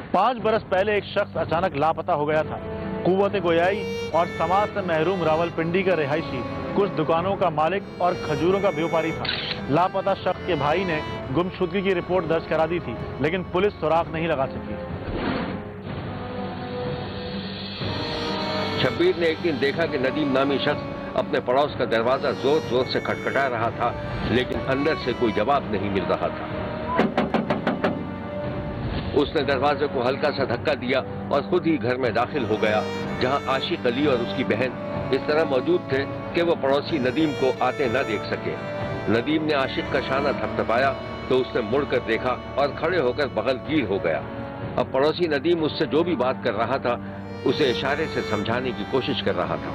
5 बरस पहले एक शख्स अचानक लापता हो गया था। कुव्वत गोयाई और समाज से महरूम रावलपिंडी का रिहायशी, कुछ दुकानों का मालिक और खजूरों का व्यापारी था। लापता शख्स के भाई ने गुमशुदगी की रिपोर्ट दर्ज करा दी थी, लेकिन पुलिस सुराग नहीं लगा सकी। शब्बीर ने एक दिन देखा कि नदीम नामी शख्स अपने पड़ोस का दरवाजा जोर जोर से खटखटा रहा था, लेकिन अंदर से कोई जवाब नहीं मिल रहा था। उसने दरवाजे को हल्का सा धक्का दिया और खुद ही घर में दाखिल हो गया, जहां आशिक अली और उसकी बहन इस तरह मौजूद थे कि वो पड़ोसी नदीम को आते न देख सके। नदीम ने आशिक का शाना थपथपाया तो उसने मुड़कर देखा और खड़े होकर बगलगीर हो गया। अब पड़ोसी नदीम उससे जो भी बात कर रहा था उसे इशारे से समझाने की कोशिश कर रहा था।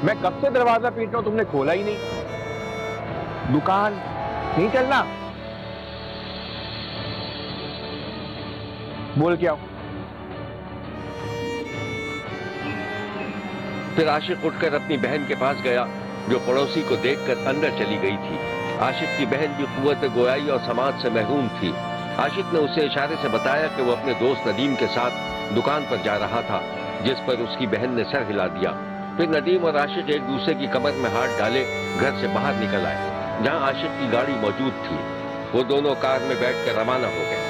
मैं कब से दरवाजा पीट रहा हूं, तुमने खोला ही नहीं। दुकान नहीं चलना, बोल क्या? फिर आशिक उठकर अपनी बहन के पास गया, जो पड़ोसी को देखकर अंदर चली गई थी। आशिक की बहन भी कुव्वत गोयाई और समाज से महरूम थी। आशिक ने उसे इशारे से बताया कि वो अपने दोस्त नदीम के साथ दुकान पर जा रहा था, जिस पर उसकी बहन ने सर हिला दिया। फिर नदीम और आशिक एक दूसरे की कमर में हाथ डाले घर से बाहर निकल आए, जहां आशिक की गाड़ी मौजूद थी। वो दोनों कार में बैठकर रवाना हो गए।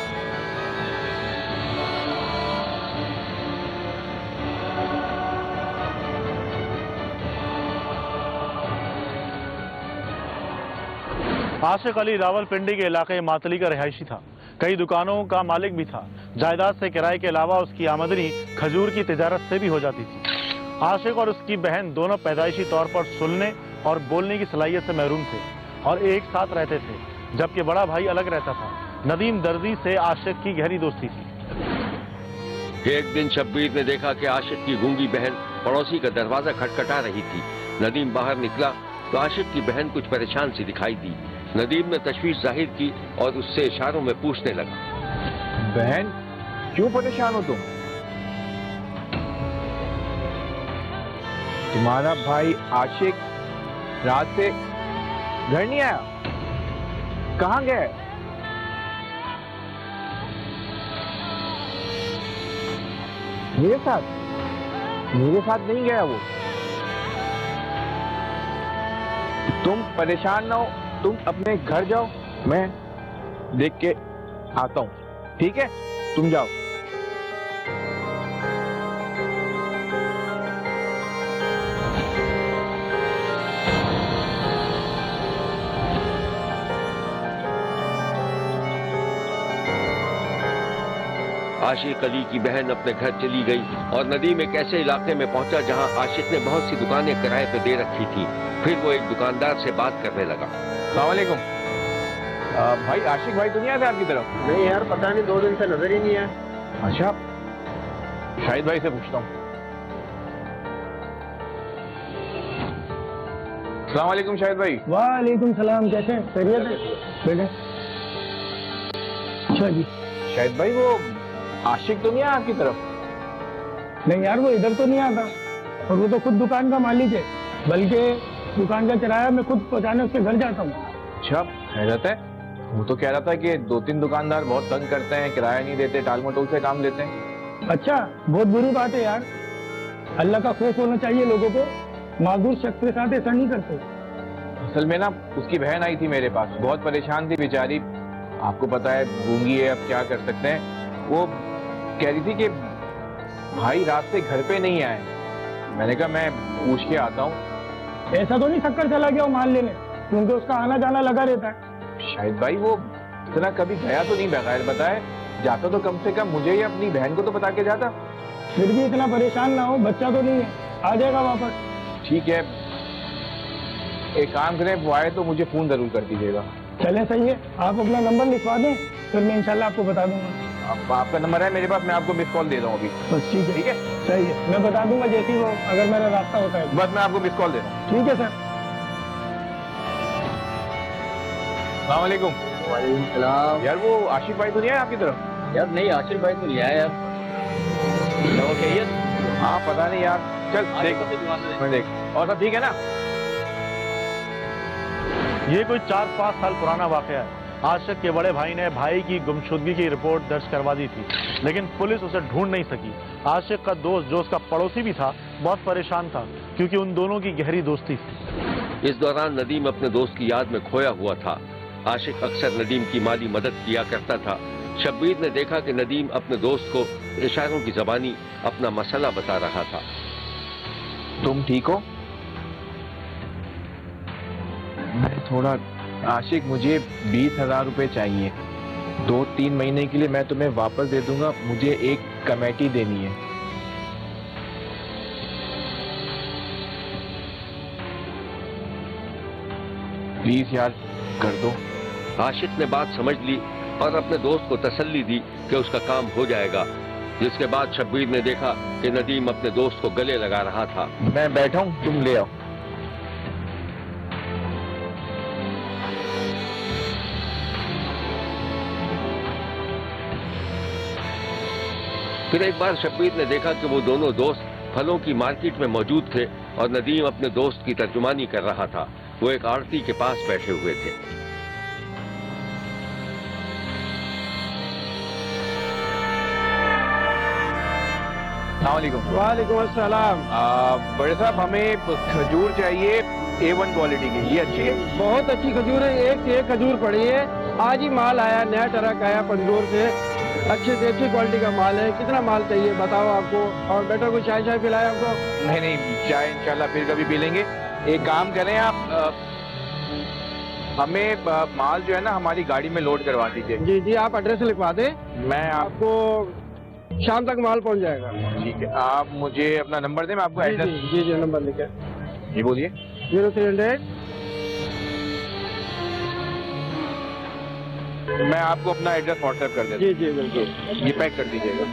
आशिक अली रावलपिंडी के इलाके मातली का रिहायशी था। कई दुकानों का मालिक भी था। जायदाद से किराए के अलावा उसकी आमदनी खजूर की तिजारत से भी हो जाती थी। आशिक और उसकी बहन दोनों पैदाइशी तौर पर सुनने और बोलने की सलाहियत से महरूम थे और एक साथ रहते थे, जबकि बड़ा भाई अलग रहता था। नदीम दर्जी से आशिक की गहरी दोस्ती थी। एक दिन शब्बीर ने देखा कि आशिक की गूंगी बहन पड़ोसी का दरवाजा खटखटा रही थी। नदीम बाहर निकला तो आशिक की बहन कुछ परेशान सी दिखाई दी। नदीम ने तशवीश जाहिर की और उससे इशारों में पूछने लगा, बहन क्यों परेशान हो तुम? तुम्हारा भाई आशिक रात से घर नहीं आया, कहां गया? मेरे साथ नहीं गया वो। तुम परेशान ना हो, तुम अपने घर जाओ, मैं देख के आता हूं, ठीक है? तुम जाओ। आशिक अली की बहन अपने घर चली गई और नदीम एक ऐसे इलाके में पहुंचा जहां आशिक ने बहुत सी दुकानें किराए पे दे रखी थी। फिर वो एक दुकानदार से बात करने लगा। अस्सलाम वालेकुम। भाई आशिक भाई तो नहीं आते आपकी तरफ? नहीं यार, पता नहीं, 2 दिन से नजर ही नहीं है। अच्छा, शाहिद भाई से पूछता हूँ। अस्सलाम वालेकुम शाहिद भाई। वालेकुम सलाम, कैसे हैं? खैरियत है? बैठे। अच्छा जी। शाहिद भाई वो आशिक तो नहीं है आपकी तरफ? नहीं यार, वो इधर तो नहीं आता, और वो तो खुद दुकान का मालिक है, बल्कि दुकान का किराया मैं खुद पहुंचाने उसके घर जाता हूँ। अच्छा, खैरियत है? वो तो कह रहा था कि 2-3 दुकानदार बहुत तंग करते हैं, किराया नहीं देते, टाल मटोल से काम लेते हैं। अच्छा, बहुत बुरी बात है यार। अल्लाह का खौफ होना चाहिए लोगों को। माजूर शख्स के साथ ऐसा नहीं करते। असल में ना उसकी बहन आई थी मेरे पास, बहुत परेशान थी बेचारी। आपको पता है गूंगी है, अब क्या कर सकते हैं। वो कह रही थी कि भाई रात से घर पे नहीं आए। मैंने कहा मैं पूछ के आता हूँ। ऐसा तो नहीं शक्कर चला गया वो माल लेने, क्योंकि उसका आना जाना लगा रहता है। शायद भाई वो इतना कभी गया तो नहीं बगैर बताए, जाता तो कम से कम मुझे या अपनी बहन को तो बता के जाता। फिर भी इतना परेशान ना हो, बच्चा तो नहीं है, आ जाएगा वापस। ठीक है, एक काम करें, वो आए तो मुझे फोन जरूर कर दीजिएगा। चले, सही है। आप अपना नंबर लिखवा दें, फिर मैं इंशाल्लाह आपको बता दूंगा। आपका नंबर है मेरे पास, मैं आपको मिस कॉल दे रहा हूँ अभी। बस ठीक है, ठीक है, सही है। मैं बता दूंगा जैसे ही वो, अगर मेरा रास्ता होता है। बस मैं आपको मिस कॉल दे रहा हूँ। ठीक है सर। अस्सलाम वालेकुम। वालेकुम सलाम। यार वो आशिक भाई तो नहीं आए आपकी तरफ? यार नहीं, आशिक भाई तो नहीं आया यार। हाँ पता नहीं यार, चल देख, मैं देख। और सब ठीक है ना? ये कोई 4-5 साल पुराना वाकया है। आशिक के बड़े भाई ने भाई की गुमशुदगी की रिपोर्ट दर्ज करवा दी थी, लेकिन पुलिस उसे ढूंढ नहीं सकी। आशिक का दोस्त, जो उसका पड़ोसी भी था, बहुत परेशान था क्योंकि उन दोनों की गहरी दोस्ती थी। इस दौरान नदीम अपने दोस्त की याद में खोया हुआ था। आशिक अक्सर नदीम की माली मदद किया करता था। शब्बीर ने देखा कि नदीम अपने दोस्त को इशारों की ज़बानी अपना मसला बता रहा था। तुम ठीक हो? मैं थोड़ा आशिक, मुझे 20,000 रुपए चाहिए। 2-3 महीने के लिए मैं तुम्हें वापस दे दूंगा। मुझे एक कमेटी देनी है। प्लीज यार, कर दो। आशिक ने बात समझ ली और अपने दोस्त को तसल्ली दी कि उसका काम हो जाएगा। जिसके बाद शब्बीर ने देखा कि नदीम अपने दोस्त को गले लगा रहा था। मैं बैठा हूं, तुम ले आओ। फिर एक बार शब्बीर ने देखा कि वो दोनों दोस्त फलों की मार्केट में मौजूद थे और नदीम अपने दोस्त की तर्जुमानी कर रहा था। वो एक आड़ती के पास बैठे हुए थे। वालेकुम अस्सलाम। बड़े साहब, हमें खजूर चाहिए A1 क्वालिटी की। ये अच्छी है? बहुत अच्छी खजूर है, एक से एक खजूर पड़ी है। आज ही माल आया, नया ट्रक आया पंजोर से। अच्छे से अच्छी क्वालिटी का माल है। कितना माल चाहिए बताओ आपको? और बेटा को चाय चाय पिलाए आपको? नहीं नहीं, चाय इंशाल्लाह फिर कभी पी लेंगे। एक काम करें आप, हमें माल जो है ना हमारी गाड़ी में लोड करवा दीजिए। जी जी, आप एड्रेस लिखवा दें, मैं आपको शाम तक माल पहुंच जाएगा। ठीक है, आप मुझे अपना नंबर दें, मैं आपको जी एड्रेस। जी जी, नंबर लिखे। जी बोलिए। 0300। मैं आपको अपना एड्रेस व्हाट्सएप कर देता जी जी बिल्कुल। हूँ। ये पैक कर दीजिएगा।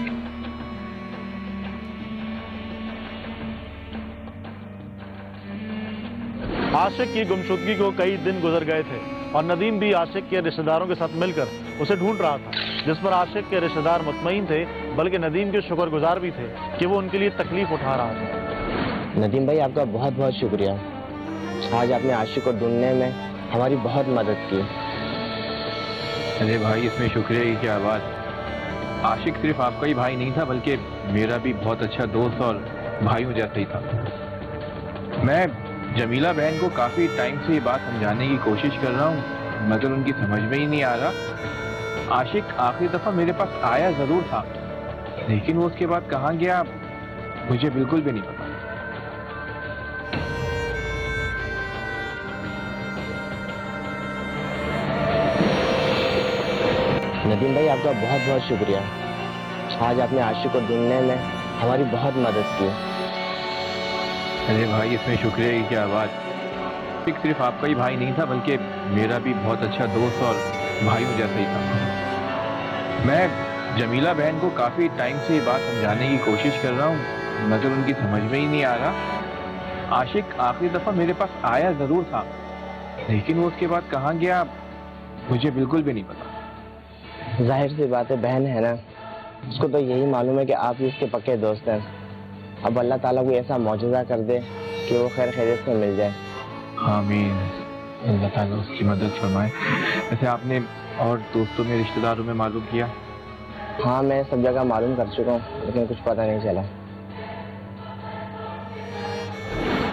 आशिक की गुमशुदगी को कई दिन गुजर गए थे और नदीम भी आशिक के रिश्तेदारों के साथ मिलकर उसे ढूंढ रहा था, जिस पर आशिक के रिश्तेदार मुतमईन थे, बल्कि नदीम के शुक्रगुजार भी थे कि वो उनके लिए तकलीफ उठा रहा था। नदीम भाई, आपका बहुत बहुत शुक्रिया। आज आपने आशिक को ढूंढने में हमारी बहुत मदद की। अरे भाई, इसमें शुक्रिया की क्या बात। आशिक सिर्फ आपका ही भाई नहीं था, बल्कि मेरा भी बहुत अच्छा दोस्त और भाइयों जैसा ही था। मैं जमीला बहन को काफी टाइम से ये बात समझाने की कोशिश कर रहा हूँ, मगर उनकी समझ में ही नहीं आ रहा। आशिक आखिरी दफा मेरे पास आया जरूर था, लेकिन वो उसके बाद कहाँ गया मुझे बिल्कुल भी नहीं पता। नदीम भाई, आपका बहुत बहुत शुक्रिया। आज आपने आशिक को ढूंढने में हमारी बहुत मदद की। अरे भाई, इसमें शुक्रिया की क्या बात। आशिक सिर्फ आपका ही भाई नहीं था, बल्कि मेरा भी बहुत अच्छा दोस्त और भाइयों जैसा ही था। मैं जमीला बहन को काफी टाइम से ये बात समझाने की कोशिश कर रहा हूँ, मगर उनकी समझ में ही नहीं आ रहा। आशिक आखिरी दफा मेरे पास आया जरूर था, लेकिन वो उसके बाद कहाँ गया मुझे बिल्कुल भी नहीं पता। जाहिर सी बात है, बहन है ना, उसको तो यही मालूम है कि आप ही उसके पक्के दोस्त हैं। अब अल्लाह ताला को ऐसा मौजूदा कर दे कि वो खैर खैरियत से मिल जाए। आमीन। अल्लाह ताला उसकी मदद फरमाए। वैसे आपने और दोस्तों में, रिश्तेदारों में मालूम किया? हाँ, मैं सब जगह मालूम कर चुका हूँ, लेकिन कुछ पता नहीं चला।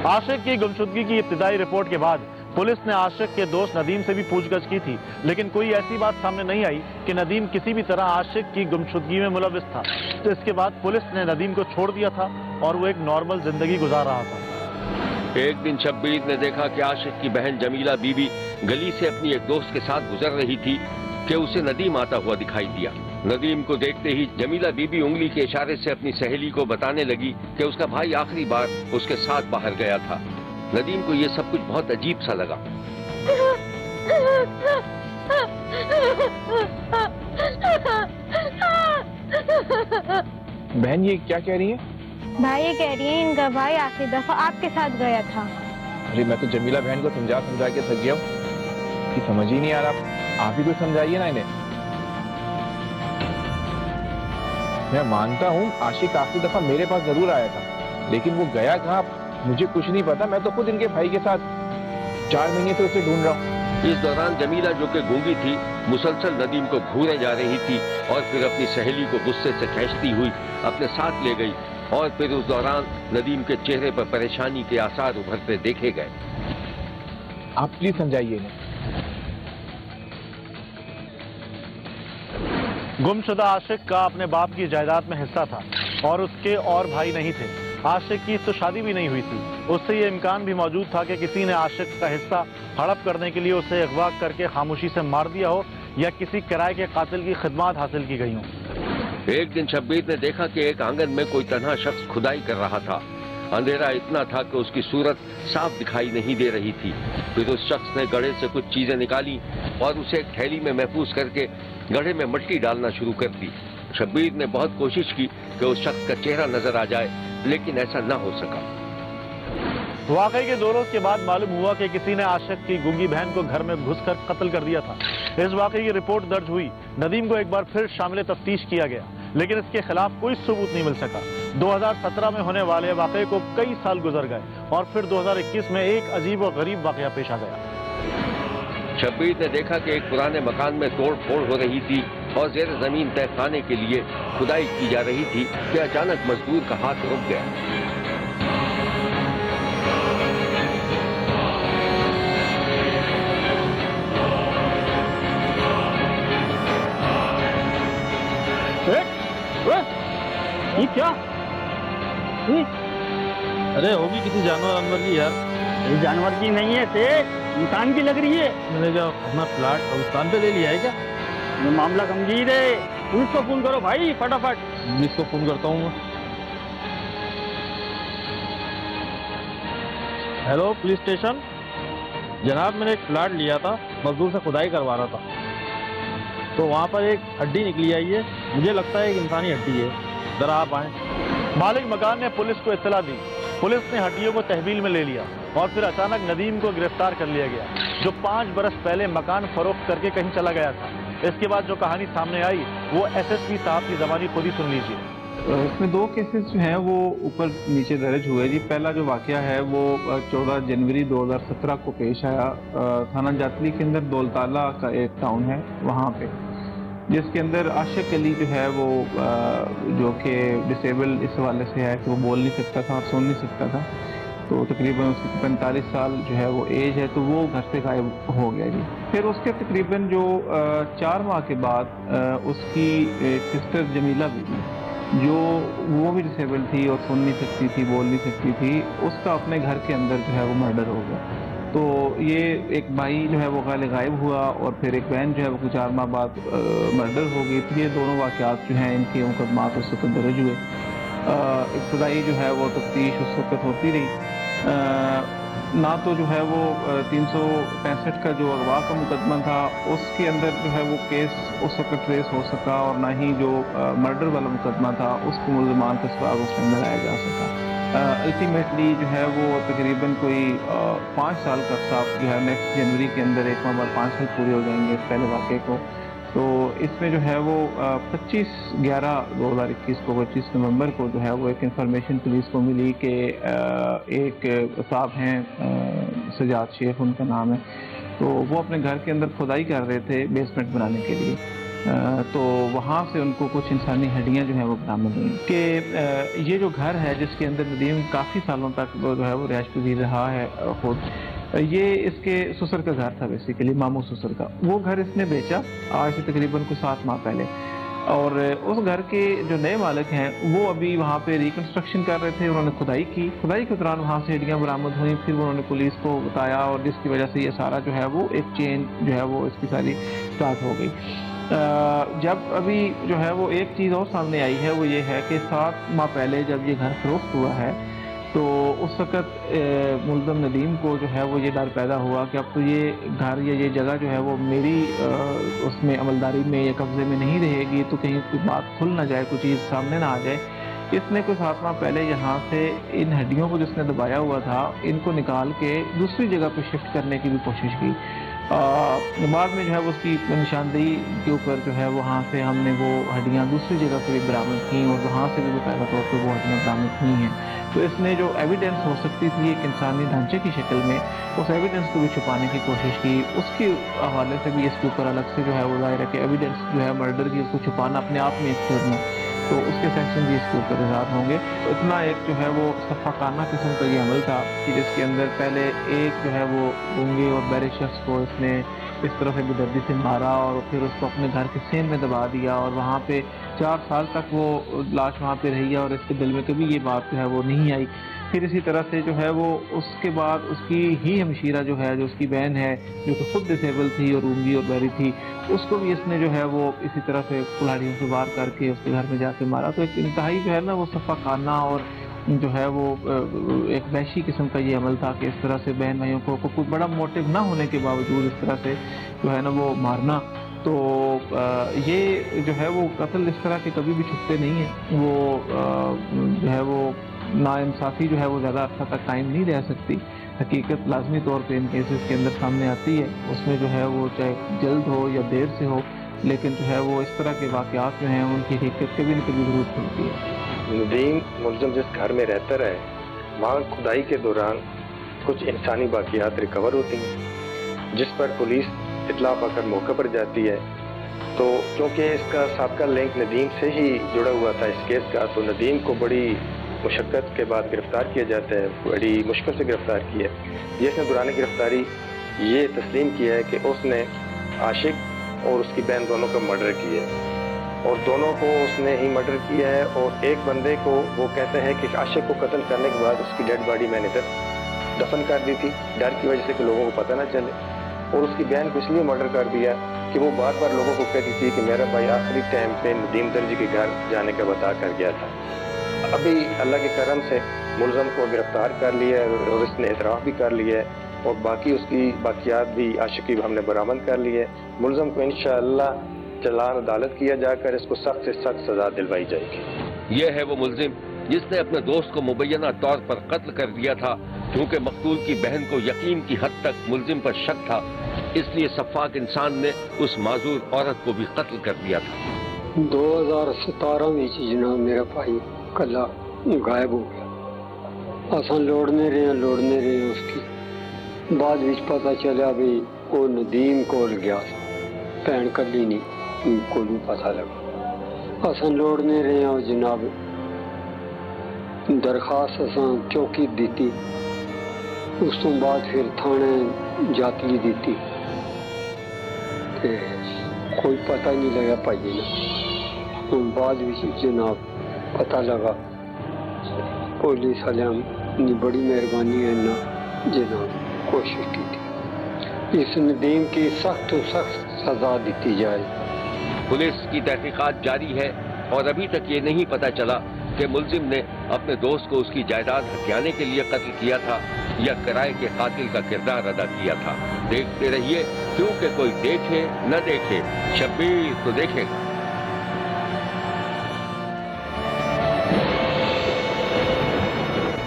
आशिक की गुमशुदगी की इब्तिदाई रिपोर्ट के बाद पुलिस ने आशिक के दोस्त नदीम से भी पूछताछ की थी, लेकिन कोई ऐसी बात सामने नहीं आई कि नदीम किसी भी तरह आशिक की गुमशुदगी में मुलविस था। तो इसके बाद पुलिस ने नदीम को छोड़ दिया था और वो एक नॉर्मल जिंदगी गुजार रहा था। एक दिन शब्बीर ने देखा कि आशिक की बहन जमीला बीबी गली से अपनी एक दोस्त के साथ गुजर रही थी कि उसे नदीम आता हुआ दिखाई दिया। नदीम को देखते ही जमीला बीबी उंगली के इशारे से अपनी सहेली को बताने लगी कि उसका भाई आखिरी बार उसके साथ बाहर गया था। नदीम को यह सब कुछ बहुत अजीब सा लगा। बहन, ये क्या कह रही है? भाई ये कह रही है इनका भाई आखिरी दफा आपके साथ गया था। अरे मैं तो जमीला बहन को समझा समझा के थक गया हूँ, कि समझ ही नहीं आ रहा। आप ही कुछ समझाइए ना इन्हें। मैं मानता हूँ आशिक आखिरी दफा मेरे पास जरूर आया था, लेकिन वो गया कहाँ मुझे कुछ नहीं पता। मैं तो खुद इनके भाई के साथ 4 महीने से उसे ढूंढ रहा हूँ। इस दौरान जमीला, जो कि गूंगी थी, मुसलसल नदीम को घूरे जा रही थी और फिर अपनी सहेली को गुस्से से खींचती हुई अपने साथ ले गई और फिर उस दौरान नदीम के चेहरे पर परेशानी के आसार उभरते देखे गए। आप प्लीज समझाइए इन्हें। गुमशुदा आशिक का अपने बाप की जायदाद में हिस्सा था और उसके और भाई नहीं थे। आशिक की तो शादी भी नहीं हुई थी। उससे ये इम्कान भी मौजूद था कि किसी ने आशिक का हिस्सा हड़प करने के लिए उसे अगवा करके खामोशी से मार दिया हो या किसी किराए के कातिल की खिदमत हासिल की गई हो। एक दिन शब्बीर ने देखा कि एक आंगन में कोई तन्हा शख्स खुदाई कर रहा था। अंधेरा इतना था कि उसकी सूरत साफ दिखाई नहीं दे रही थी। फिर उस शख्स ने गड्ढे से कुछ चीजें निकाली और उसे एक थैली में महफूज करके गड्ढे में मिट्टी डालना शुरू कर दी। शब्बीर ने बहुत कोशिश की कि उस शख्स का चेहरा नजर आ जाए, लेकिन ऐसा न हो सका। वाकई के 2 रोज के बाद मालूम हुआ कि किसी ने आशिक की गूंगी बहन को घर में घुसकर कत्ल कर दिया था। इस वाकई की रिपोर्ट दर्ज हुई। नदीम को एक बार फिर शामिल तफ्तीश किया गया, लेकिन इसके खिलाफ कोई सबूत नहीं मिल सका। 2017 में होने वाले वाकये को कई साल गुजर गए और फिर 2021 में एक अजीब और गरीब वाकया पेश आ गया। शब्बीर ने देखा कि एक पुराने मकान में तोड़ फोड़ हो रही थी और जेर जमीन तहखाने के लिए खुदाई की जा रही थी कि अचानक मजदूर का हाथ रुक गया। ये क्या? अरे होगी किसी जानवर की यार। ये जानवर की नहीं है से इंसान की लग रही है। मैंने क्या अपना प्लाट कब्रिस्तान पे ले लिया है क्या? ये मामला गंभीर है। पुलिस को फोन करो भाई फटाफट। पुलिस को फोन करता हूँ। Hello police station. जनाब मैंने एक प्लाट लिया था, मजदूर से खुदाई करवा रहा था, तो वहाँ पर एक हड्डी निकली आई है। मुझे लगता है एक इंसानी हड्डी है। जरा आप आए। मालिक मकान ने पुलिस को इत्तला दी। पुलिस ने हड्डियों को तहवील में ले लिया और फिर अचानक नदीम को गिरफ्तार कर लिया गया, जो 5 बरस पहले मकान फरोख्त करके कहीं चला गया था। इसके बाद जो कहानी सामने आई वो एसएसपी साहब की ज़बानी खुद ही सुन लीजिए। इसमें 2 केसेस जो हैं वो ऊपर नीचे दर्ज हुए जी। पहला जो वाकया है वो 14 जनवरी 2017 को पेश आया। थाना जातली के अंदर दौलताला का एक टाउन है वहाँ पे, जिसके अंदर आशिक अली जो है वो जो कि डिसेबल इस हवाले से है कि वो बोल नहीं सकता था और सुन नहीं सकता था, तो तकरीबन उसकी 45 साल जो है वो एज है, तो वो घर से गायब हो गया जी। फिर उसके तकरीबन जो 4 माह के बाद उसकी एक सिस्टर जमीला बीबी, जो वो भी डिसेबल थी और सुन नहीं सकती थी, बोल नहीं सकती थी, उसका अपने घर के अंदर जो है वो मर्डर हो गया। तो ये एक भाई जो है वो गायब हुआ और फिर एक बहन जो है वो 4 माह बाद मर्डर हो गई। तो ये दोनों वाक़यात जो हैं इनके मुकदमात उस वक्त दर्ज हुए। इब्तदाई जो है वो तफ्तीश उस वक्त होती रही। ना तो जो है वो 365 का जो अगवा का मुकदमा था उसके अंदर जो है वो केस उस वक्त ट्रेस हो सका, और ना ही जो मर्डर वाला मुकदमा था उसको मुल्ज़मान के सवाब उसके अंदर लाया जा सका। अल्टीमेटली जो है वो तकरीबन कोई 5 साल का साफ जो है नेक्स्ट जनवरी के अंदर एक बार 5 साल पूरे हो जाएंगे इस पहले वाक़े को। तो इसमें जो है वो 25/11/2021 को 25 नवंबर को जो है वो एक इंफॉर्मेशन पुलिस को मिली कि एक साहब हैं सजाद शेख उनका नाम है, तो वो अपने घर के अंदर खुदाई कर रहे थे बेसमेंट बनाने के लिए। तो वहाँ से उनको कुछ इंसानी हड्डियाँ जो हैं वो बरामद हुई कि ये जो घर है जिसके अंदर नदीम काफ़ी सालों तक वो जो है वो रिहाइश पजीर रहा है खुद, ये इसके ससुर का घर था, बेसिकली मामू ससुर का। वो घर इसने बेचा आज से तकरीबन कुछ 7 माह पहले, और उस घर के जो नए मालिक हैं वो अभी वहाँ पे रिकंस्ट्रक्शन कर रहे थे। उन्होंने खुदाई के दौरान वहाँ से हड्डियाँ बरामद हुई। फिर उन्होंने पुलिस को बताया और जिसकी वजह से ये सारा जो है वो एक चेन जो है वो इसकी सारी स्टार्ट हो गई। जब अभी जो है वो एक चीज़ और सामने आई है वो ये है कि 7 माह पहले जब ये घर फरोख्त हुआ है तो उस वक़्त मुल्ज़म नदीम को जो है वो ये डर पैदा हुआ कि अब तो ये घर या ये जगह जो है वो मेरी उसमें अमलदारी में या कब्ज़े में नहीं रहेगी, तो कहीं कोई बात खुल ना जाए, कोई चीज़ सामने ना आ जाए। इसने कुछ 7 माह पहले यहाँ से इन हड्डियों को जिसने दबाया हुआ था इनको निकाल के दूसरी जगह पर शिफ्ट करने की भी कोशिश की। बाद में जो है वो उसकी निशानदेही के ऊपर जो है वहाँ से हमने वो हड्डियाँ दूसरी जगह से भी बरामद की और वहाँ से भी बकायदा तौर पर वो हड्डियाँ बरामद की हैं। तो इसने जो एविडेंस हो सकती थी एक इंसानी ढांचे की शक्ल में, उस एविडेंस को भी छुपाने की कोशिश की। उसके हवाले से भी इसके ऊपर अलग से जो है वो जाहिर है कि एविडेंस जो है मर्डर की, उसको छुपाना अपने आप में एक जुर्म है, तो उसके सेक्शन भी इसके ऊपर इजाद होंगे। तो इतना एक जो है वो सफ़ाकाना किस्म का ये अमल था कि जिसके अंदर पहले एक जो है वो गूंगे और बहरे शख्स को इसने इस तरह से बेदर्दी से मारा और फिर उसको अपने घर के सेन में दबा दिया और वहाँ पे 4 साल तक वो लाश वहाँ पे रही और इसके दिल में कभी ये बात जो है वो नहीं आई। फिर इसी तरह से जो है वो उसके बाद उसकी ही हमशीरा जो है, जो उसकी बहन है, जो कि खुद डिसेबल थी और गूंगी और बहरी थी, उसको भी इसने जो है वो इसी तरह से कुल्हाड़ियों से वार करके उसके घर में जाके मारा। तो एक इंतहाई जो है ना वो सफ़ाकाना और जो है वो एक वहशी किस्म का ये अमल था कि इस तरह से बहन भाइयों को कोई बड़ा मोटिव ना होने के बावजूद इस तरह से जो है ना वो मारना। तो ये जो है वो कत्ल इस तरह के कभी भी छुपते नहीं हैं। वो जो है वो नाइंसाफ़ी जो है वो ज़्यादा अर्सा तक कायम नहीं रह सकती। हकीकत लाजमी तौर पे इन केसेस के अंदर सामने आती है, उसमें जो है वो चाहे जल्द हो या देर से हो, लेकिन जो है वो इस तरह के वाक़यात जो हैं उनकी हकीकत कभी न कभी ज़रूर खुलती है। नदीम मुलज़म जिस घर में रहता है वहाँ खुदाई के दौरान कुछ इंसानी बाक़ियात रिकवर होती हैं, जिस पर पुलिस इत्ला पाकर मौके पर जाती है। तो क्योंकि इसका साबका लिंक नदीम से ही जुड़ा हुआ था इस केस का, तो नदीम को बड़ी मुशक्क़त के बाद गिरफ़्तार किया जाता है, बड़ी मुश्किल से गिरफ़्तार किया है। जिसने दौरान गिरफ़्तारी ये तस्लीम किया है कि उसने आशिक और उसकी बहन दोनों का मर्डर किया है और दोनों को उसने ही मर्डर किया है। और एक बंदे को वो कहते हैं कि आशिक को कत्ल करने के बाद उसकी डेड बॉडी मैंने इधर दफन कर दी थी, डर की वजह से कि लोगों को पता ना चले। और उसकी बहन को इसलिए मर्डर कर दिया कि वो बार बार लोगों को कहती थी कि मेरा भाई आखिरी टाइम पे नदीम दर्जी के घर जाने का बता कर गया था। अभी अल्लाह के करम से मुलज़म को गिरफ्तार कर लिया है और इसने एतराफ़ भी कर लिया है और बाकी उसकी बाकियात भी आशिकी भी हमने बरामद कर ली है। मुलज़म को इंशाअल्लाह चालान अदालत किया जाकर इसको सख्त से सख्त सजा दिलवाई जाएगी। यह है वो मुलजिम जिसने अपने दोस्त को मुबैना तौर पर कत्ल कर दिया था। क्योंकि मकतूल की बहन को यकीन की हद तक मुलजिम पर शक था, इसलिए सफ़ाक इंसान ने उस माजूर औरत को भी कत्ल कर दिया था। 2017 में जनाब मेरा भाई कला गायब हो गया। असा लोड़ने रहे उसकी बाद विच पता चलिया भी वो नदीम कोल गया, भैन कली नहीं को पता लगा। असा लोड़ने रहे और जनाब दरखास्त असा चौकी दी, उस तो बाद फिर थाने जातली दी, कोई पता नहीं लगा भाई ने। बाद जनाब पता लगा, पुलिस वाले ने बड़ी मेहरबानी है ना जनाब कोशिश की थी इस नदीम की सख्त सख्त सजा दी जाए। पुलिस की तहकीकात जारी है और अभी तक ये नहीं पता चला कि मुलजिम ने अपने दोस्त को उसकी जायदाद हथियाने के लिए कत्ल किया था या किराए के कातिल का किरदार अदा किया था। देखते रहिए, क्योंकि कोई देखे न देखे शब्बीर तो देखेगा।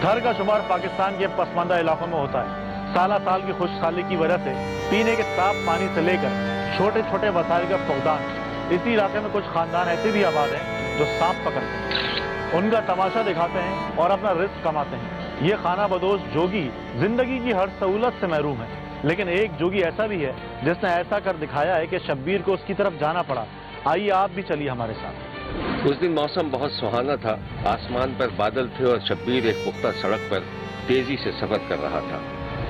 थर का शुमार पाकिस्तान के पसमानदा इलाकों में होता है। साल साल की खुशहाली की वजह से पीने के साफ पानी से लेकर छोटे छोटे वसाइल का फौकदान। इसी इलाके में कुछ खानदान ऐसे भी आबाद हैं जो सांप पकड़ते हैं, उनका तमाशा दिखाते हैं और अपना रिस्क कमाते हैं। ये खाना बदोश जोगी जिंदगी की हर सहूलत से महरूम है, लेकिन एक जोगी ऐसा भी है जिसने ऐसा कर दिखाया है कि शब्बीर को उसकी तरफ जाना पड़ा। आइए आप भी चलिए हमारे साथ। उस दिन मौसम बहुत सुहाना था, आसमान पर बादल थे और शब्बीर एक पुख्ता सड़क पर तेजी से सफर कर रहा था।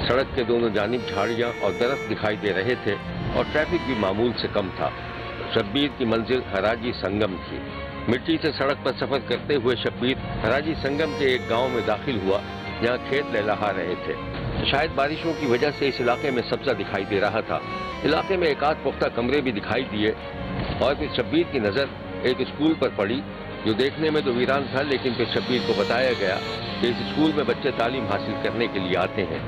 सड़क के दोनों जानिब झाड़ियां और दरख्त दिखाई दे रहे थे और ट्रैफिक भी मामूल से कम था। शब्बीर की मंजिल हराजी संगम थी। मिट्टी से सड़क पर सफर करते हुए शब्बीर हराजी संगम के एक गांव में दाखिल हुआ जहां खेत लहलहा रहे थे। शायद बारिशों की वजह से इस इलाके में सब्जा दिखाई दे रहा था। इलाके में एक आध पुख्ता कमरे भी दिखाई दिए और फिर शब्बीर की नजर एक स्कूल पर पड़ी जो देखने में तो वीरान था, लेकिन फिर शब्बीर को बताया गया कि इस स्कूल में बच्चे तालीम हासिल करने के लिए आते हैं।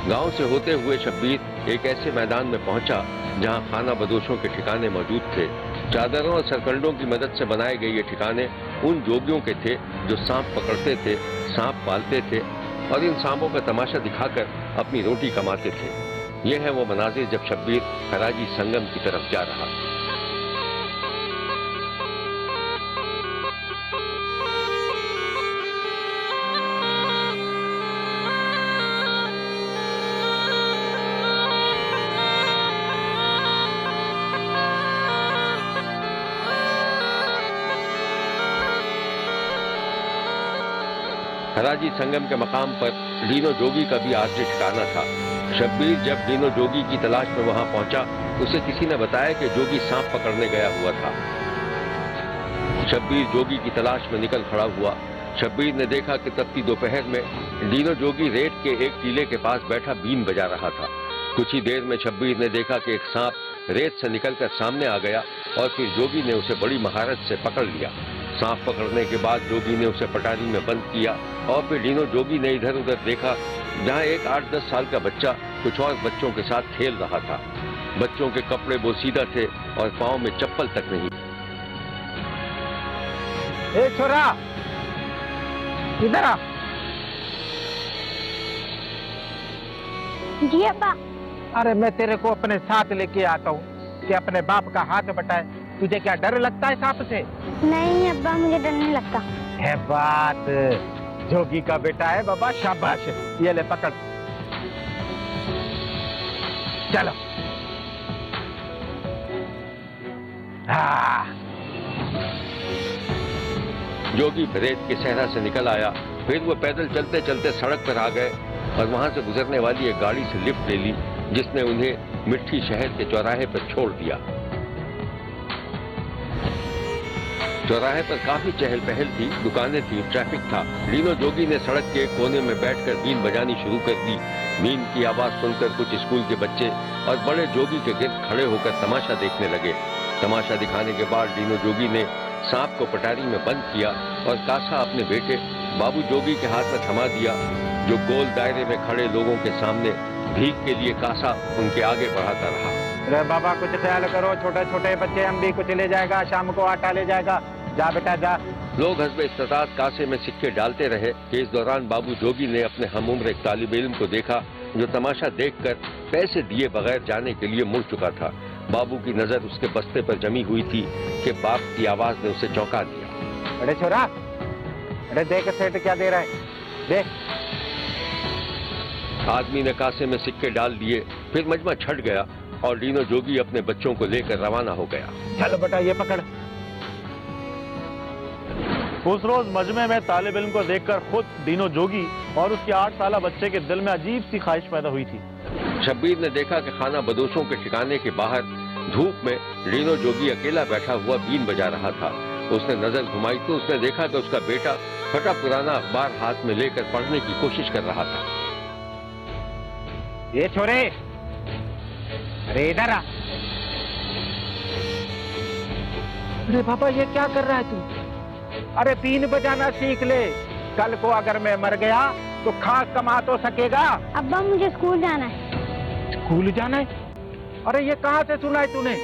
गांव से होते हुए शब्बीर एक ऐसे मैदान में पहुंचा जहां खाना बदोशों के ठिकाने मौजूद थे। चादरों और सरकंडों की मदद से बनाए गए ये ठिकाने उन जोगियों के थे जो सांप पकड़ते थे, सांप पालते थे और इन सांपों का तमाशा दिखाकर अपनी रोटी कमाते थे। यह है वो मनाजिर जब शब्बीर हराजी संगम की तरफ जा रहा। हराजी संगम के मकाम पर डीनो जोगी का भी आखिरी ठिकाना था। शब्बीर जब डीनो जोगी की तलाश में वहां पहुंचा, उसे किसी ने बताया कि जोगी सांप पकड़ने गया हुआ था। शब्बीर जोगी की तलाश में निकल खड़ा हुआ। शब्बीर ने देखा कि तपती दोपहर में डीनो जोगी रेत के एक टीले के पास बैठा बीन बजा रहा था। कुछ ही देर में शब्बीर ने देखा कि एक सांप रेत से निकलकर सामने आ गया और फिर जोगी ने उसे बड़ी महारत से पकड़ लिया। सांप पकड़ने के बाद जोगी ने उसे पटारी में बंद किया और फिर डीनो जोगी ने इधर उधर देखा, जहां एक 8-10 साल का बच्चा कुछ और बच्चों के साथ खेल रहा था। बच्चों के कपड़े बोसीदा थे और पांव में चप्पल तक नहीं। ए छोरा, इधर आ। जी अब्बा। अरे मैं तेरे को अपने साथ लेके आता हूँ कि अपने बाप का हाथ बटाए। तुझे क्या डर लगता है सांप से? नहीं अब्बा, मुझे डर नहीं लगता। है बात, जोगी का बेटा है बाबा, शाबाश। ये ले पकड़, चलो। हाँ। जोगी रेत के सहरा से निकल आया। फिर वो पैदल चलते चलते सड़क पर आ गए और वहां से गुजरने वाली एक गाड़ी से लिफ्ट ले ली, जिसने उन्हें मिट्टी शहर के चौराहे पर छोड़ दिया। चौराहे पर काफी चहल पहल थी, दुकानें थी, ट्रैफिक था। डीनो जोगी ने सड़क के एक कोने में बैठकर बीन बजानी शुरू कर दी। बीन की आवाज सुनकर कुछ स्कूल के बच्चे और बड़े जोगी के गिर्द खड़े होकर तमाशा देखने लगे। तमाशा दिखाने के बाद डीनो जोगी ने सांप को पटारी में बंद किया और कासा अपने बेटे बाबू जोगी के हाथ में थमा दिया, जो गोल दायरे में खड़े लोगों के सामने भीख के लिए कासा उनके आगे बढ़ाता रहा। अरे बाबा कुछ ख्याल करो, छोटे छोटे बच्चे, हम भी कुछ ले जाएगा, शाम को आटा ले जाएगा। जा बेटा जा। लोग हस्बे इस्तात कासे में सिक्के डालते रहे कि इस दौरान बाबू जोगी ने अपने हमउम्र एक तालिब इल्म को देखा, जो तमाशा देखकर पैसे दिए बगैर जाने के लिए मुड़ चुका था। बाबू की नजर उसके बस्ते पर जमी हुई थी कि बाप की आवाज ने उसे चौंका दिया। अरे छोरा, अरे देख सेठ क्या दे रहा है, देख। आदमी ने कासे में सिक्के डाल दिए। फिर मजमा छट गया और डीनो जोगी अपने बच्चों को लेकर रवाना हो गया। चलो बेटा ये पकड़। उस रोज मजमे में तालिब इल्म को देखकर खुद डीनो जोगी और उसके 8 साला बच्चे के दिल में अजीब सी ख्वाहिश पैदा हुई थी। शब्बीर ने देखा कि खाना बदोशों के ठिकाने के बाहर धूप में डीनो जोगी अकेला बैठा हुआ बीन बजा रहा था। उसने नजर घुमाई तो उसने देखा कि उसका बेटा फटा पुराना अखबार हाथ में लेकर पढ़ने की कोशिश कर रहा था। ये छोरे, अरे इधर आ। अरे बाबा ये क्या कर रहा है तू? अरे बीन बजाना सीख ले, कल को अगर मैं मर गया तो खास कमा तो सकेगा। अब्बा मुझे स्कूल जाना है। स्कूल जाना है? अरे ये कहाँ से सुना है तूने?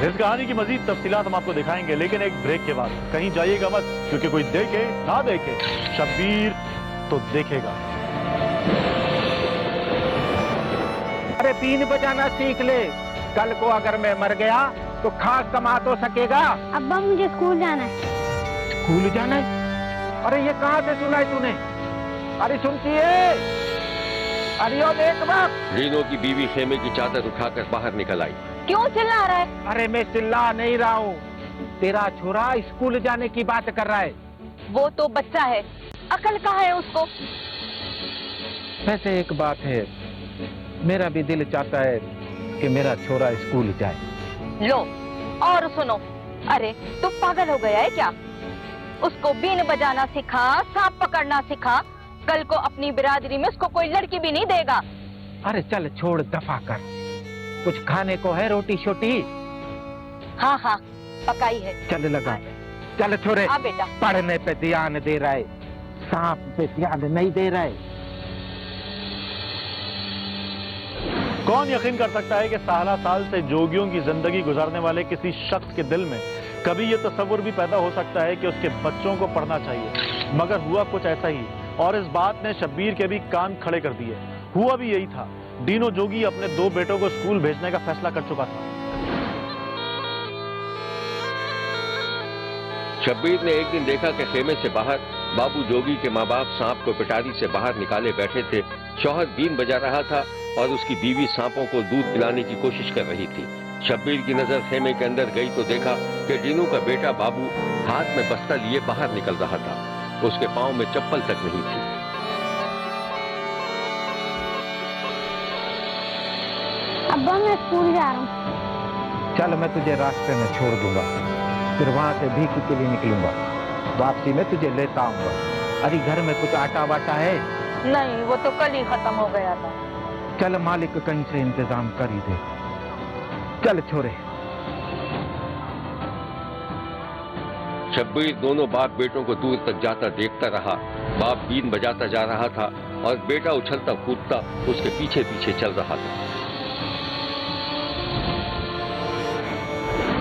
इस कहानी की मजीद तफसीलात हम आपको दिखाएंगे, लेकिन एक ब्रेक के बाद। कहीं जाइएगा मत, क्योंकि कोई देखे ना देखे, शब्बीर तो देखेगा। अरे बीन बजाना सीख ले, कल को अगर मैं मर गया तो खास कमा तो सकेगा। अब्बा मुझे स्कूल जाना है। स्कूल जाना है? अरे ये कहाँ से सुना है तूने? अरे सुनती है? अरे ओ देख बाप। डीनो की बीवी खेमे की चादर उठाकर बाहर निकल आई। क्यों चिल्ला रहा है? अरे मैं चिल्ला नहीं रहा हूँ, तेरा छोरा स्कूल जाने की बात कर रहा है। वो तो बच्चा है, अकल कहाँ है उसको? वैसे एक बात है, मेरा भी दिल चाहता है कि मेरा छोरा स्कूल जाए। लो और सुनो, अरे तू पागल हो गया है क्या? उसको बीन बजाना सिखा, सांप पकड़ना सिखा, कल को अपनी बिरादरी में उसको कोई लड़की भी नहीं देगा। अरे चल छोड़, दफा कर। कुछ खाने को है, रोटी छोटी? हाँ हाँ पकाई है। चल लगा, चल छोरे। हाँ बेटा। पढ़ने पे ध्यान दे रहा है, सांप पे ध्यान नहीं दे रहा है। कौन यकीन कर सकता है कि साला साल से जोगियों की जिंदगी गुजारने वाले किसी शख्स के दिल में कभी ये तस्वुर भी पैदा हो सकता है कि उसके बच्चों को पढ़ना चाहिए। मगर हुआ कुछ ऐसा ही, और इस बात ने शब्बीर के भी कान खड़े कर दिए। हुआ भी यही था। डीनो जोगी अपने 2 बेटों को स्कूल भेजने का फैसला कर चुका था। शब्बीर ने एक दिन देखा कि खेमे से बाहर बाबू जोगी के माँ बाप सांप को पिटारी से बाहर निकाले बैठे थे। शौहर बीन बजा रहा था और उसकी बीवी सांपों को दूध पिलाने की कोशिश कर रही थी। शब्बीर की नजर खेमे के अंदर गई तो देखा कि डीनू का बेटा बाबू हाथ में बस्ता लिए बाहर निकल रहा था। उसके पांव में चप्पल तक नहीं थी। अब्बा मैं स्कूल जा रहा हूँ। चल मैं तुझे रास्ते में छोड़ दूंगा, फिर वहां से भीख के लिए निकलूंगा, वापसी में तुझे लेता आऊंगा। अरे घर में कुछ आटा वाटा है? नहीं, वो तो कल ही खत्म हो गया था। चल मालिक कहीं से इंतजाम कर ही दे। चल छोरे। शब्बीर दोनों बाप बेटों को दूर तक जाता देखता रहा। बाप बीन बजाता जा रहा था और बेटा उछलता कूदता उसके पीछे पीछे चल रहा था।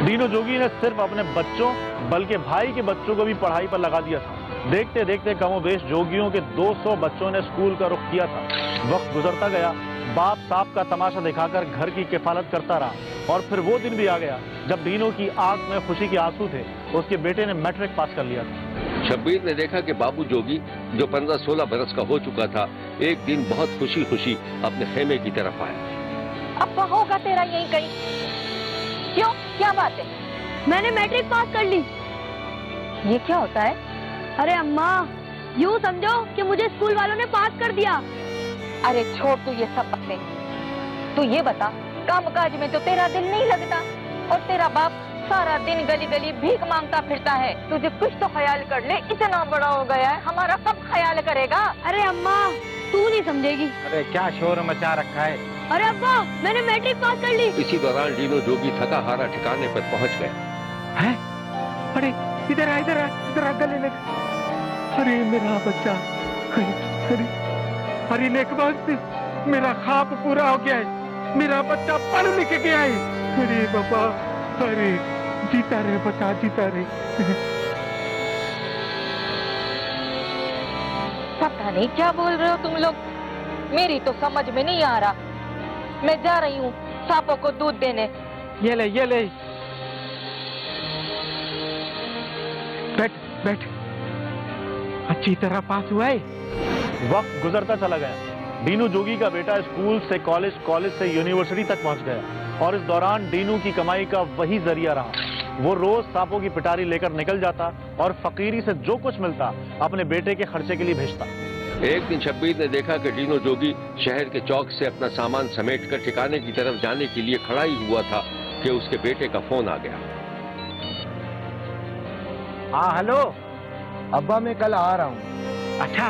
डीनो जोगी ने सिर्फ अपने बच्चों बल्कि भाई के बच्चों को भी पढ़ाई पर लगा दिया था। देखते देखते कमोबेश जोगियों के 200 बच्चों ने स्कूल का रुख किया था। वक्त गुजरता गया, बाप सांप का तमाशा दिखाकर घर की किफालत करता रहा और फिर वो दिन भी आ गया जब डीनो की आंख में खुशी के आंसू थे। उसके बेटे ने मैट्रिक पास कर लिया था। शब्बीर ने देखा कि बाबू जोगी जो 15-16 बरस का हो चुका था, एक दिन बहुत खुशी खुशी अपने खेमे की तरफ आया। अब होगा तेरा यही कहीं? क्यों, क्या बात है? मैंने मैट्रिक पास कर ली। ये क्या होता है? अरे अम्मा, यूँ समझो कि मुझे स्कूल वालों ने पास कर दिया। अरे छोड़ तू ये सब बातें। तू ये बता, कामकाज में तो तेरा दिल नहीं लगता और तेरा बाप सारा दिन गली गली भीख मांगता फिरता है। तुझे कुछ तो ख्याल कर ले, इतना बड़ा हो गया है, हमारा सब ख्याल करेगा। अरे अम्मा, तू नहीं समझेगी। अरे क्या शोर मचा रखा है? अरे अब्बा, मैंने मैट्रिक पास कर ली। इसी दौरान डीनो जोगी थका हारा ठिकाने पर पहुंच गया। हैं? अरे इधर आ, इधर आ, इधर आ, गले लग। अरे मेरा बच्चा, अरे नेकबाज, मेरा ख्वाब पूरा हो गया है, मेरा बच्चा पढ़ लिख गया है। अरे बाबा, अरे जीता रे बच्चा, जीता रे। पता नहीं क्या बोल रहे हो तुम लोग, मेरी तो समझ में नहीं आ रहा। मैं जा रही हूँ सांपों को दूध देने। ये ले, ये ले, बैठ बैठ। अच्छी तरह पास हुआ है। वक्त गुजरता चला गया। डीनू जोगी का बेटा स्कूल से कॉलेज, कॉलेज से यूनिवर्सिटी तक पहुंच गया और इस दौरान डीनू की कमाई का वही जरिया रहा। वो रोज सांपों की पिटारी लेकर निकल जाता और फकीरी से जो कुछ मिलता अपने बेटे के खर्चे के लिए भेजता। एक दिन शब्बीर ने देखा कि डीनो जोगी शहर के चौक से अपना सामान समेटकर ठिकाने की तरफ जाने के लिए खड़ा ही हुआ था कि उसके बेटे का फोन आ गया। हाँ हेलो अब्बा, मैं कल आ रहा हूँ। अच्छा,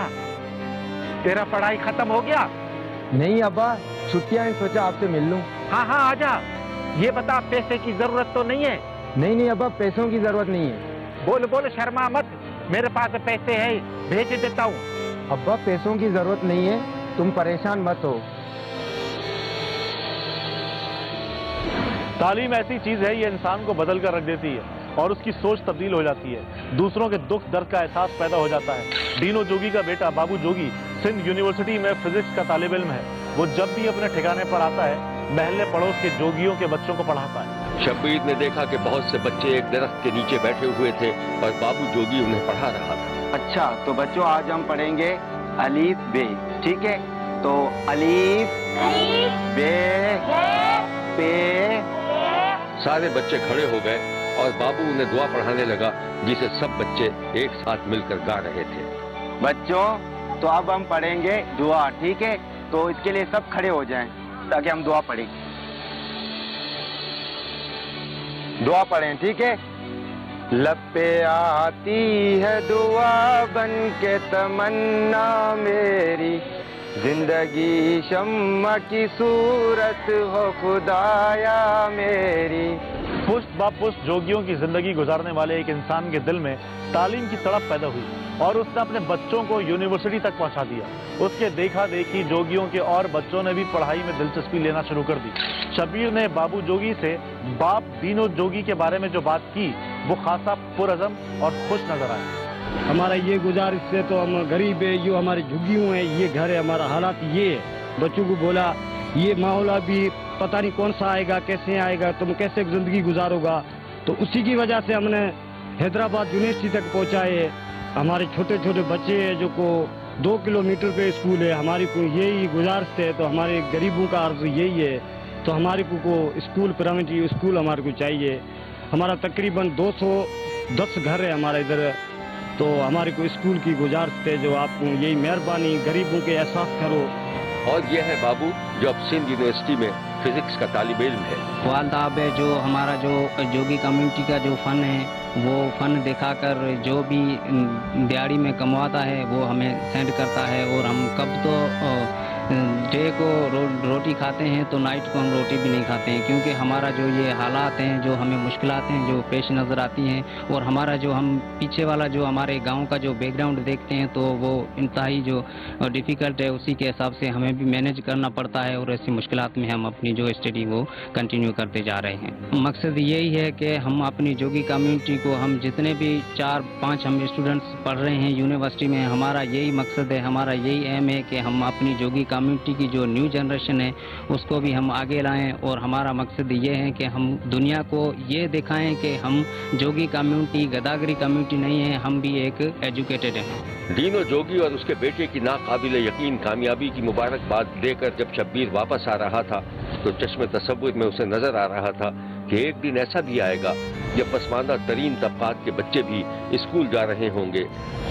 तेरा पढ़ाई खत्म हो गया? नहीं अब्बा, छुट्टियां हैं, सोचा आपसे मिल लूं। हाँ हाँ आजा। ये बता, पैसे की जरूरत तो नहीं है? नहीं नहीं अब्बा, पैसों की जरूरत नहीं है। बोल बोल, शर्मा मत, मेरे पास पैसे है, भेज देता हूँ। अब्बा पैसों की जरूरत नहीं है, तुम परेशान मत हो। तालीम ऐसी चीज है, ये इंसान को बदल कर रख देती है और उसकी सोच तब्दील हो जाती है। दूसरों के दुख दर्द का एहसास पैदा हो जाता है। डीनो जोगी का बेटा बाबू जोगी सिंध यूनिवर्सिटी में फिजिक्स का तालिब इल्म है। वो जब भी अपने ठिकाने पर आता है, महल्ले पड़ोस के जोगियों के बच्चों को पढ़ाता है। शब्बीर ने देखा कि बहुत से बच्चे एक दरख्त के नीचे बैठे हुए थे और बाबू जोगी उन्हें पढ़ा रहा था। अच्छा तो बच्चों, आज हम पढ़ेंगे अलीफ बे, ठीक है? तो अलीफ बे पे। सारे बच्चे खड़े हो गए और बाबू उन्हें दुआ पढ़ाने लगा, जिसे सब बच्चे एक साथ मिलकर गा रहे थे। बच्चों, तो अब हम पढ़ेंगे दुआ, ठीक है? तो इसके लिए सब खड़े हो जाएं ताकि हम दुआ पढ़ें। दुआ पढ़ें, ठीक है? लब पे आती है दुआ बन के तमन्ना मेरी, जिंदगी शम्मा की सूरत हो खुदाया मेरी। पुश्त ब पुश्त जोगियों की जिंदगी गुजारने वाले एक इंसान के दिल में तालीम की तड़प पैदा हुई और उसने अपने बच्चों को यूनिवर्सिटी तक पहुंचा दिया। उसके देखा देखी जोगियों के और बच्चों ने भी पढ़ाई में दिलचस्पी लेना शुरू कर दी। शब्बीर ने बाबू जोगी से बाप डीनो जोगी के बारे में जो बात की, वो खासा पुरअज़म और खुश नजर आया। हमारा ये गुजारिश से तो हम गरीब है, यो हमारे झुग्गियों है, ये घर है, हमारा हालात ये है। बच्चों को बोला ये माहौल अभी पता नहीं कौन सा आएगा, कैसे आएगा, तुम कैसे जिंदगी गुजारोगा। तो उसी की वजह से हमने हैदराबाद यूनिवर्सिटी तक पहुंचाए। हमारे छोटे छोटे बच्चे हैं जो को 2 किलोमीटर पे स्कूल है, हमारी को यही गुजारिश है। तो हमारे गरीबों का अर्ज यही है, तो हमारे को स्कूल प्राइमरी स्कूल हमारे को चाहिए। हमारा तकरीबन 210 घर है हमारे इधर, तो हमारे को स्कूल की गुजारिश है जो आप यही मेहरबानी गरीबों के एहसास करो। और यह है बाबू जो अब सिंध यूनिवर्सिटी में फिजिक्स का तालिब इल्म है। वालदा अब है जो हमारा जो जोगी कम्युनिटी का जो फन है वो फन दिखाकर जो भी दिहाड़ी में कमाता है वो हमें सेंड करता है। और हम कब तो डे को रोटी खाते हैं तो नाइट को हम रोटी भी नहीं खाते हैं, क्योंकि हमारा जो ये हालात हैं, जो हमें मुश्किलात हैं जो पेश नज़र आती हैं, और हमारा जो हम पीछे वाला जो हमारे गांव का जो बैकग्राउंड देखते हैं तो वो इंतहाई जो डिफ़िकल्ट है, उसी के हिसाब से हमें भी मैनेज करना पड़ता है। और ऐसी मुश्किलात में हम अपनी जो स्टडी वो कंटिन्यू करते जा रहे हैं। मकसद यही है कि हम अपनी जोगी कम्युनिटी को, हम जितने भी 4-5 हम स्टूडेंट्स पढ़ रहे हैं यूनिवर्सिटी में, हमारा यही मकसद है, हमारा यही एम है कि हम अपनी जोगी कम्युनिटी की जो न्यू जनरेशन है उसको भी हम आगे लाएं। और हमारा मकसद ये है कि हम दुनिया को ये दिखाएं कि हम जोगी कम्युनिटी गदागरी कम्युनिटी नहीं है, हम भी एक एजुकेटेड हैं। दीनो जोगी और उसके बेटे की नाकाबिल यकीन कामयाबी की मुबारकबाद देकर जब शब्बीर वापस आ रहा था तो चश्मे तसव्वुर में उसे नजर आ रहा था कि एक दिन ऐसा भी आएगा जब पसमानदा तरीन तबकात के बच्चे भी स्कूल जा रहे होंगे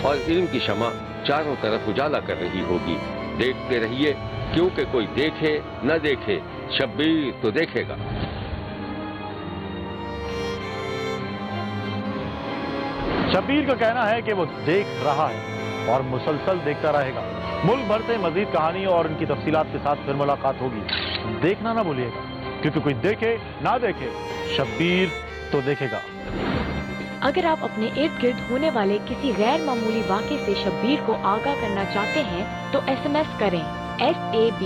और इल्म की शमा चारों तरफ उजाला कर रही होगी। देखते रहिए, क्योंकि कोई देखे न देखे शब्बीर तो देखेगा। शब्बीर का कहना है कि वो देख रहा है और मुसलसल देखता रहेगा। मुल्क भर से मजीद कहानियों और उनकी तफसीलात के साथ फिर मुलाकात होगी। देखना ना भूलिएगा, क्योंकि कोई देखे ना देखे शब्बीर तो देखेगा। अगर आप अपने इर्द गिर्द होने वाले किसी गैर मामूली वाक़े से शब्बीर को आगाह करना चाहते हैं तो SMS करें SAB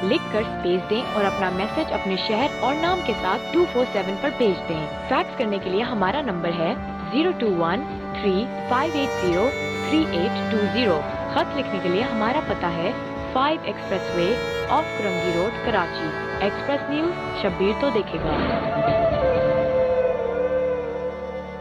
लिखकर स्पेस दें और अपना मैसेज अपने शहर और नाम के साथ 247 पर भेज दें। फैक्स करने के लिए हमारा नंबर है 021-3580-3820। खत लिखने के लिए हमारा पता है 5 expressway of Korangi road, Karachi. Express news, Shabbir तो देखेगा।